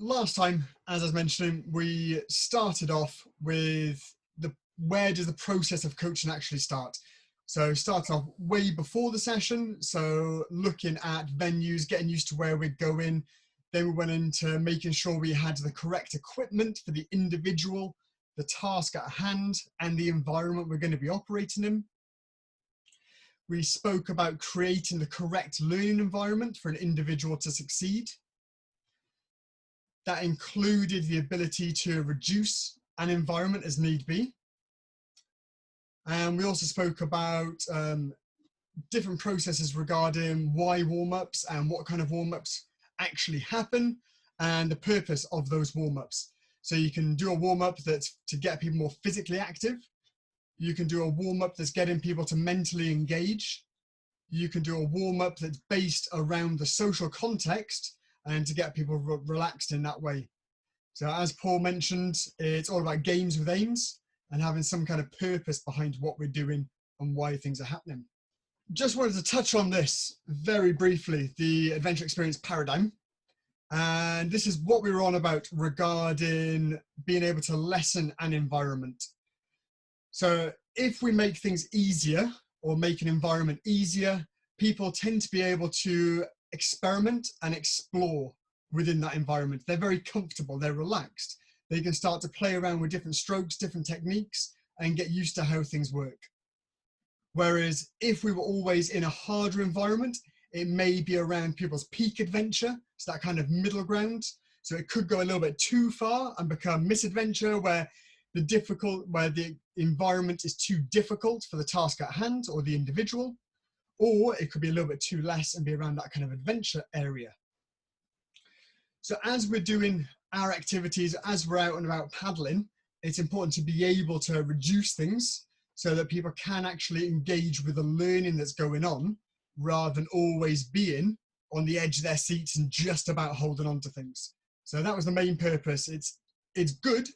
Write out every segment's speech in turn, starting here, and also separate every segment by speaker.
Speaker 1: last time, as I was mentioning, we started off with where does the process of coaching actually start? So start off way before the session. So looking at venues, getting used to where we're going. Then we went into making sure we had the correct equipment for the individual, the task at hand, and the environment we're going to be operating in. We spoke about creating the correct learning environment for an individual to succeed. That included the ability to reduce an environment as need be. And we also spoke about different processes regarding why warm-ups and what kind of warm-ups actually happen and the purpose of those warm-ups. So you can do a warm-up that's to get people more physically active. You can do a warm-up that's getting people to mentally engage. You can do a warm-up that's based around the social context and to get people relaxed in that way. So as Paul mentioned, it's all about games with aims and having some kind of purpose behind what we're doing and why things are happening. Just wanted to touch on this very briefly, the adventure experience paradigm. And this is what we were on about regarding being able to lessen an environment. So if we make things easier or make an environment easier, people tend to be able to experiment and explore within that environment. They're very comfortable, they're relaxed. They can start to play around with different strokes, different techniques, and get used to how things work. Whereas if we were always in a harder environment, it may be around people's peak adventure, so that kind of middle ground. So it could go a little bit too far and become misadventure, where the environment is too difficult for the task at hand or the individual, or it could be a little bit too less and be around that kind of adventure area. So as we're doing our activities, as we're out and about paddling, it's important to be able to reduce things so that people can actually engage with the learning that's going on, rather than always being on the edge of their seats and just about holding on to things. So that was the main purpose. It's good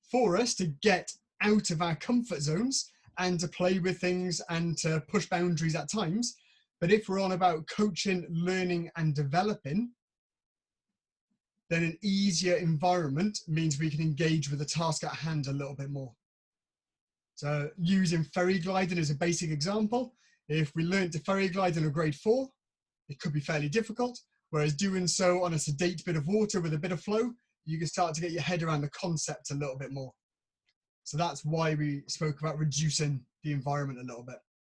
Speaker 1: for us to get out of our comfort zones and to play with things and to push boundaries at times. But if we're on about coaching, learning and developing, then an easier environment means we can engage with the task at hand a little bit more. So using ferry gliding as a basic example, if we learned to ferry glide in a grade 4, it could be fairly difficult, whereas doing so on a sedate bit of water with a bit of flow, you can start to get your head around the concept a little bit more. So that's why we spoke about reducing the environment a little bit.